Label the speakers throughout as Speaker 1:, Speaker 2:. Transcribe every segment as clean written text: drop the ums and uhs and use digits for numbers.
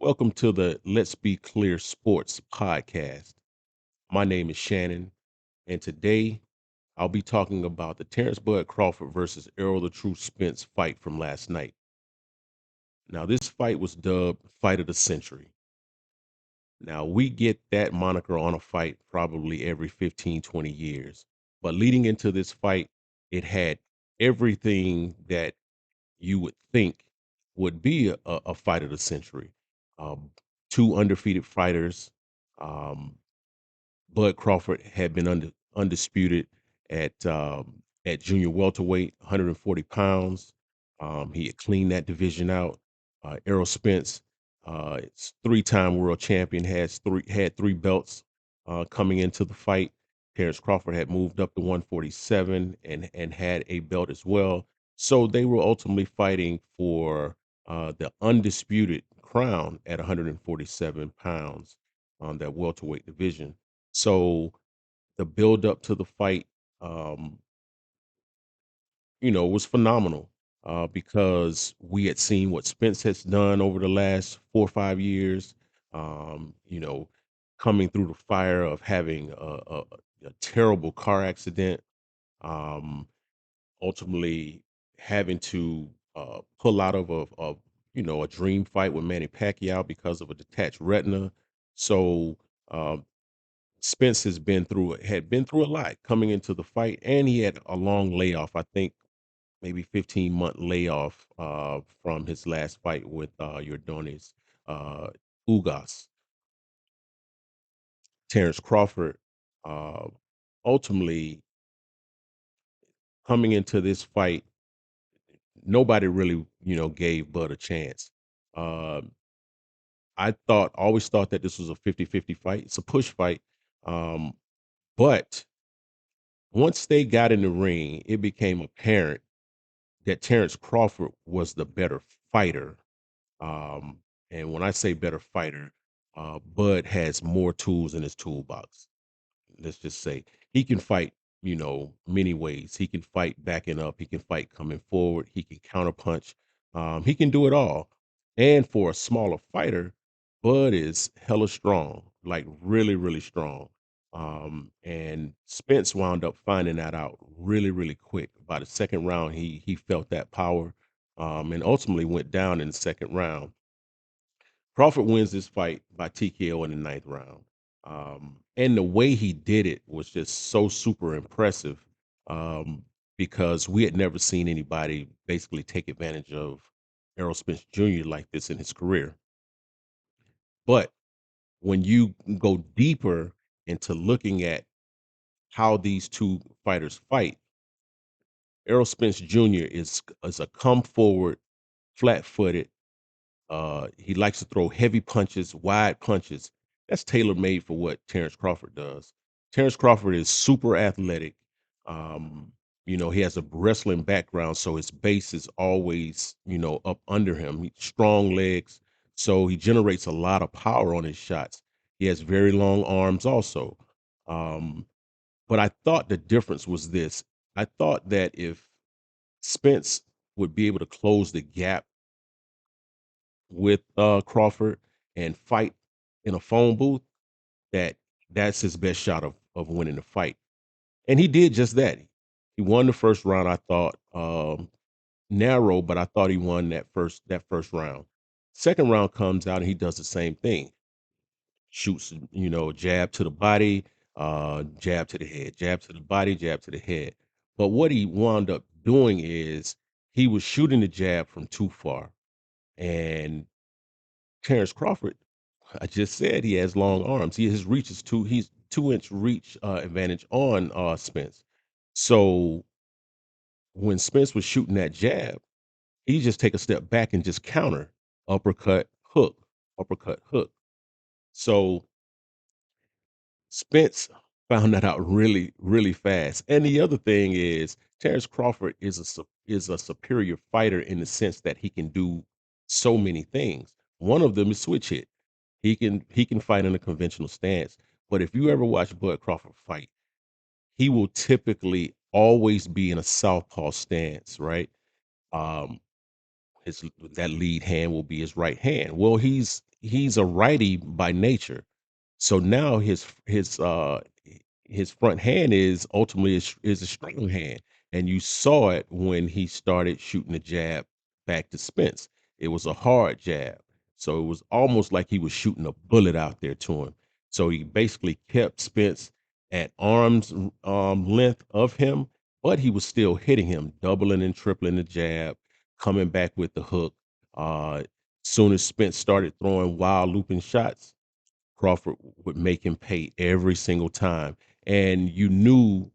Speaker 1: Welcome to the Let's Be Clear Sports podcast. My name is Shannon, and today I'll be talking about the Terrence Bud Crawford versus Errol the True Spence fight from last night. Now, this fight was dubbed Fight of the Century. Now, we get that moniker on a fight probably every 15, 20 years. But leading into this fight, it had everything that you would think would be a fight of the century. Um, Two undefeated fighters. Um, Bud Crawford had been undisputed at junior welterweight, 140 pounds. He had cleaned that division out. Errol Spence, it's three-time world champion, had three belts coming into the fight. Terrence Crawford had moved up to 147 and had a belt as well. So they were ultimately fighting for the undisputed crown at 147 pounds on that welterweight division. So the build up to the fight, um, was phenomenal because we had seen what Spence has done over the last 4 or 5 years. Um, you know, Coming through the fire of having a terrible car accident, um, ultimately having to pull out of a dream fight with Manny Pacquiao because of a detached retina. So um, Spence had been through a lot coming into the fight, and he had a long layoff. I think maybe 15-month layoff from his last fight with Yordonis uh, Ugas. Terrence Crawford, uh, ultimately coming into this fight, nobody really gave Bud a chance. Um always thought that this was a 50-50 fight. It's a push fight. Um, but once they got in the ring, it became apparent that Terrence Crawford was the better fighter. Um, and when I say better fighter, Bud has more tools in his toolbox. Let's just say he can fight, many ways. He can fight backing up. He can fight coming forward. He can counterpunch. He can do it all. And for a smaller fighter, Bud is hella strong, like really, really strong. And Spence wound up finding that out really, really quick. By the second round, he felt that power, and ultimately went down in the second round. Crawford wins this fight by TKO in the ninth round. And the way he did it was just so super impressive um, because we had never seen anybody basically take advantage of Errol Spence Jr. like this in his career. But when you go deeper into looking at how these two fighters fight, Errol Spence Jr. is a come forward, flat footed. He likes to throw heavy punches, wide punches. That's tailor made for what Terrence Crawford does. Terrence Crawford is super athletic. Um, he has a wrestling background, so his base is always, up under him. Strong legs, so he generates a lot of power on his shots. He has very long arms, also. Um, but I thought the difference was this. I thought that if Spence would be able to close the gap with Crawford and fight in a phone booth, that that's his best shot of winning the fight. And he did just that. He won the first round, I thought, narrow, but I thought he won that first round. Second round comes out and he does the same thing. Shoots, jab to the body, jab to the head, jab to the body, jab to the head. But what he wound up doing is he was shooting the jab from too far. And Terrence Crawford, I just said he has long arms. His reach is he's 2-inch reach advantage on Spence. So when Spence was shooting that jab, he just take a step back and just counter uppercut, hook, uppercut, hook. So Spence found that out really, really fast. And the other thing is Terrence Crawford is a superior fighter in the sense that he can do so many things. One of them is switch hit. He can fight in a conventional stance. But if you ever watch Bud Crawford fight, he will typically always be in a southpaw stance, right? Um, his that lead hand will be his right hand. Well, he's a righty by nature. So now his front hand is ultimately is a strong hand, and you saw it when he started shooting the jab back to Spence. It was a hard jab, so it was almost like he was shooting a bullet out there to him. So he basically kept Spence at arm's length of him, but he was still hitting him, doubling and tripling the jab, coming back with the hook. Soon as Spence started throwing wild looping shots, Crawford would make him pay every single time. And you knew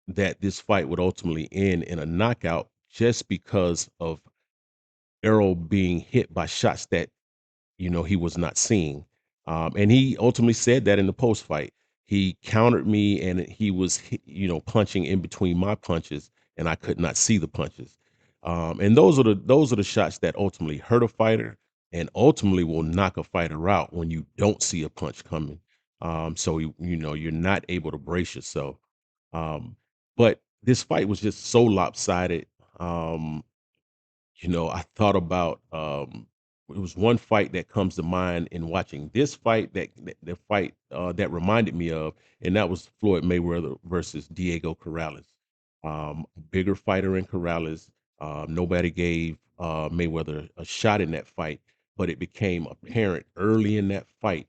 Speaker 1: that this fight would ultimately end in a knockout just because of Errol being hit by shots that he was not seeing. And he ultimately said that in the post fight. He countered me and he was, punching in between my punches, and I could not see the punches. And those are the shots that ultimately hurt a fighter and ultimately will knock a fighter out when you don't see a punch coming. So you're not able to brace yourself. Um, but this fight was just so lopsided. Um, I thought about it was one fight that comes to mind in watching this fight that the fight that reminded me of, and that was Floyd Mayweather versus Diego Corrales. Bigger fighter in Corrales. Nobody gave Mayweather a shot in that fight, but it became apparent early in that fight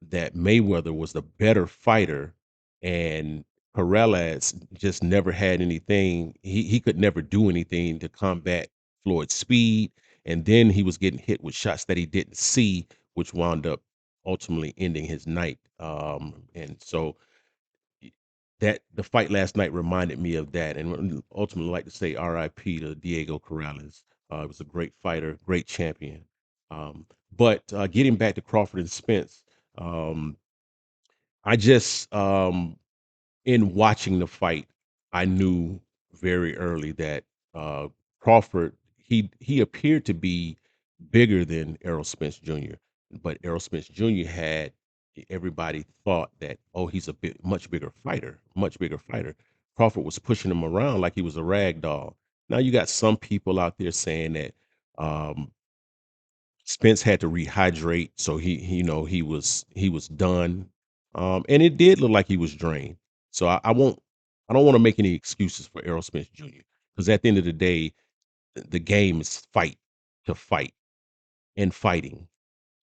Speaker 1: that Mayweather was the better fighter, and Corrales just never had anything. He could never do anything to combat Floyd's speed, and then he was getting hit with shots that he didn't see, which wound up ultimately ending his night. And so y- that the fight last night reminded me of that, and ultimately like to say R.I.P. to Diego Corrales. He was a great fighter, great champion. But getting back to Crawford and Spence, um, I just in watching the fight, I knew very early that uh, Crawford he appeared to be bigger than Errol Spence Jr., but Errol Spence Jr. had everybody thought that, oh, he's a bit much bigger fighter, much bigger fighter. Crawford was pushing him around like he was a rag doll. Now you got some people out there saying that um, Spence had to rehydrate, so he was done, and it did look like he was drained. So I don't want to make any excuses for Errol Spence Jr. because at the end of the day, the game is fight to fight and fighting,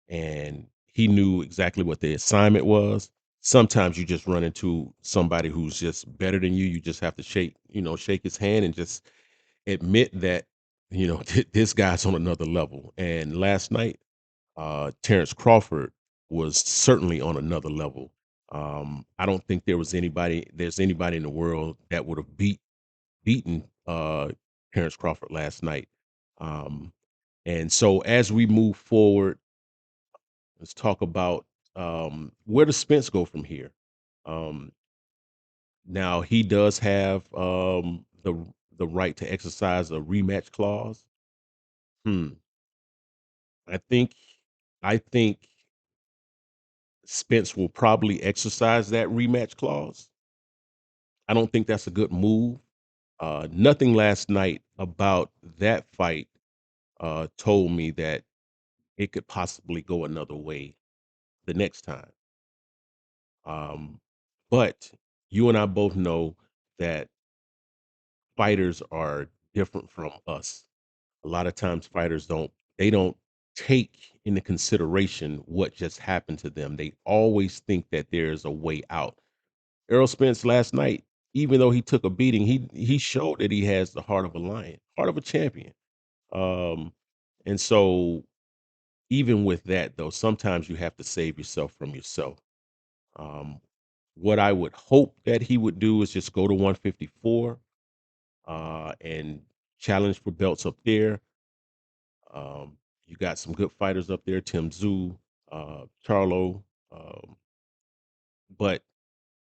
Speaker 1: and he knew exactly what the assignment was. Sometimes you just run into somebody who's just better than you. You just have to shake his hand and just admit that this guy's on another level. And last night Terrence Crawford was certainly on another level. I don't think there's anybody in the world that would have beaten Terrence Crawford last night. Um, and so as we move forward, let's talk about where does Spence go from here? Um, Now he does have the right to exercise a rematch clause. Hmm. I think I think Spence will probably exercise that rematch clause. I don't think that's a good move. Nothing last night about that fight told me that it could possibly go another way the next time. Um, but you and I both know that fighters are different from us. A lot of times fighters don't take into consideration what just happened to them. They always think that there's a way out. Errol Spence last night, even though he took a beating, he showed that he has the heart of a lion, heart of a champion. Um, and so even with that though, sometimes you have to save yourself from yourself. Um, what I would hope that he would do is just go to 154 and challenge for belts up there. You got some good fighters up there, Tim Zoo, Charlo, um, but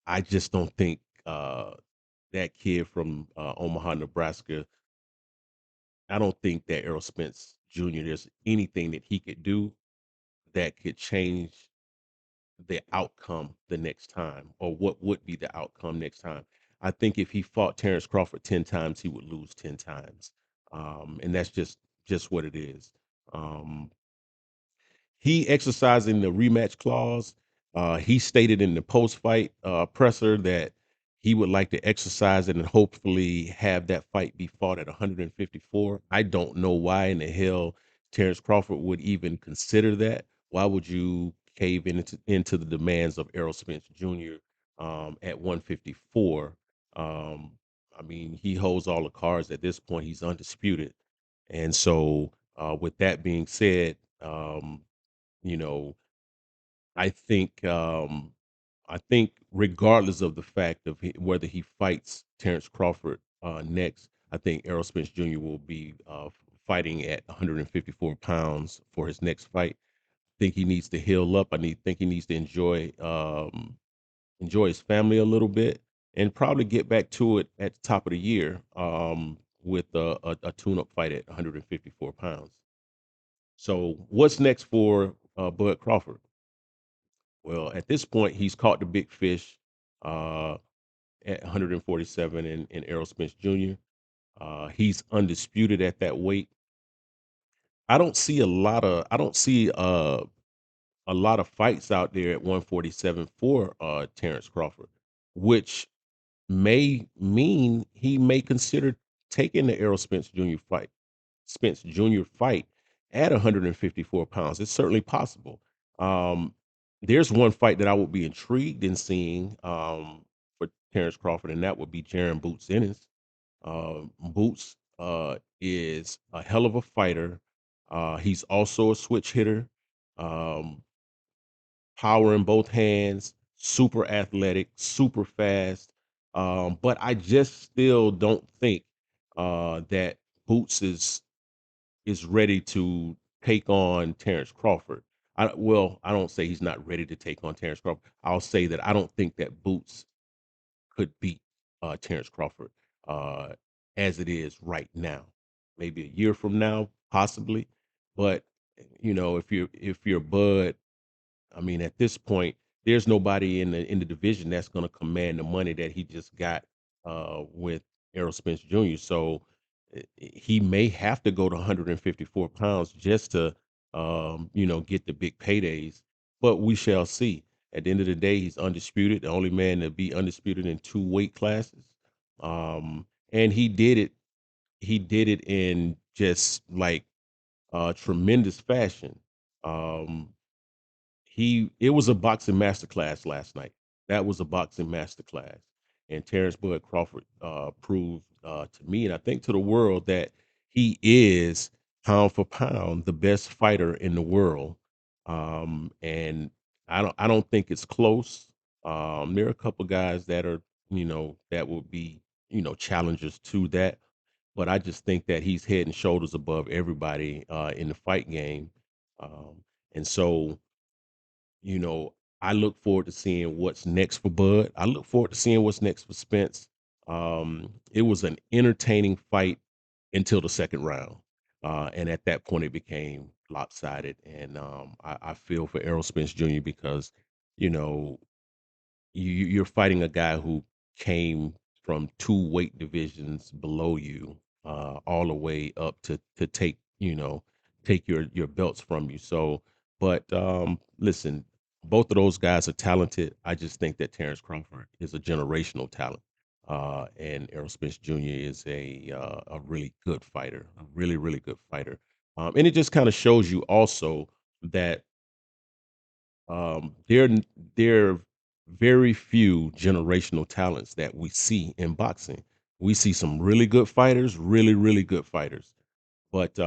Speaker 1: I just don't think that kid from Omaha, Nebraska. I don't think that Errol Spence Jr. There's anything that he could do that could change the outcome the next time, or what would be the outcome next time. I think if he fought Terrence Crawford 10 times, he would lose 10 times, and that's just what it is. Um, he exercising the rematch clause. He stated in the post-fight presser that he would like to exercise it and hopefully have that fight be fought at 154. I don't know why in the hell Terrence Crawford would even consider that. Why would you cave into the demands of Errol Spence Jr. At 154? Um, I mean, he holds all the cards at this point. He's undisputed, and so with that being said, you know, I think I think regardless of the fact of whether he fights Terrence Crawford next, I think Errol Spence Jr. will be fighting at 154 pounds for his next fight. Think he needs to heal up. Think he needs to enjoy his family a little bit and probably get back to it at the top of the year with a tune-up fight at 154 pounds. So what's next for Bud Crawford? Well, at this point, he's caught the big fish uh, at 147 in Errol Spence Jr. He's undisputed at that weight. I don't see a lot of fights out there at 147 for Terrence Crawford, which may mean he may consider taking the Errol Spence Jr. fight at 154 pounds. It's certainly possible. Um, there's one fight that I would be intrigued in seeing for Terrence Crawford, and that would be Jaron Boots Ennis. Boots is a hell of a fighter. He's also a switch hitter. Um, Power in both hands, super athletic, super fast. But I just still don't think that Boots is ready to take on Terrence Crawford. I don't say he's not ready to take on Terrence Crawford. I'll say that I don't think that Boots could beat Terrence Crawford uh, as it is right now. Maybe a year from now, possibly. But if you're Bud, I mean, at this point, there's nobody in the division that's going to command the money that he just got with Errol Spence Jr. So he may have to go to 154 pounds just to, get the big paydays. But we shall see. At the end of the day, he's undisputed, the only man to be undisputed in two weight classes. And he did it. He did it in just like tremendous fashion. Um, it was a boxing masterclass last night. That was a boxing masterclass, and Terrence Bud Crawford proved to me, and I think to the world, that he is pound for pound the best fighter in the world. And I don't think it's close. There are a couple guys that are that would be challengers to that, but I just think that he's head and shoulders above everybody in the fight game. Um, and so you know, I look forward to seeing what's next for Bud. I look forward to seeing what's next for Spence. It was an entertaining fight until the second round. And at that point, it became lopsided. And I feel for Errol Spence Jr. because, you know, you're fighting a guy who came from two weight divisions below you, all the way up to take your belts from you. So, but listen, both of those guys are talented. I just think that Terrence Crawford is a generational talent, and Errol Spence Jr. is a really good fighter, a really really good fighter. And it just kind of shows you also that there are very few generational talents that we see in boxing. We see some really good fighters, really, really good fighters. But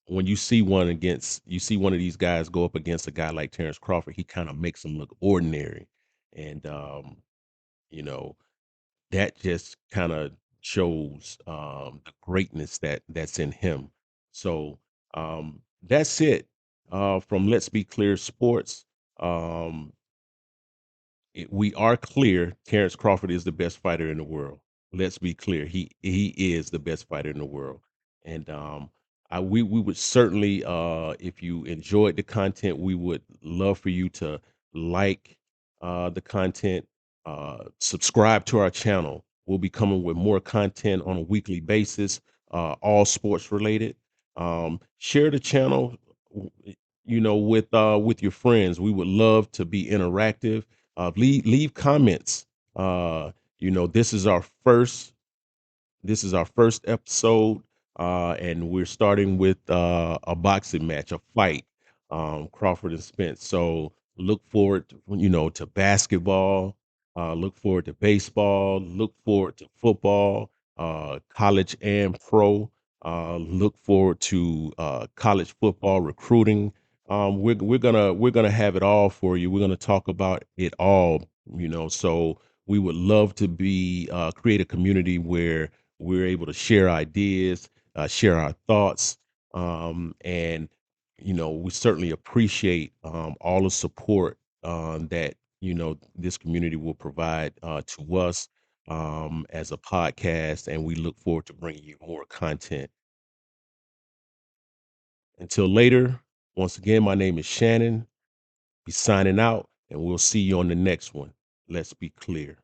Speaker 1: when you see one of these guys go up against a guy like Terrence Crawford, he kind of makes him look ordinary. And you know, that just kind of shows the greatness that's in him. So that's it from Let's Be Clear Sports. Um, we are clear Terrence Crawford is the best fighter in the world. Let's be clear. He is the best fighter in the world. And we would certainly if you enjoyed the content, we would love for you to like the content, subscribe to our channel. We'll be coming with more content on a weekly basis, all sports related. Share the channel. with your friends. We would love to be interactive. Leave comments. Uh, this is our first episode, and we're starting with a boxing match, a fight, Crawford and Spence. So look forward, to basketball. Look forward to baseball. Look forward to football, college and pro. Look forward to college football recruiting. We're gonna have it all for you. We're gonna talk about it all. So we would love to be create a community where we're able to share ideas, share our thoughts, and we certainly appreciate all the support that this community will provide to us as a podcast, and we look forward to bringing you more content. Until later, once again, my name is Shannon. Be signing out, and we'll see you on the next one. Let's be clear.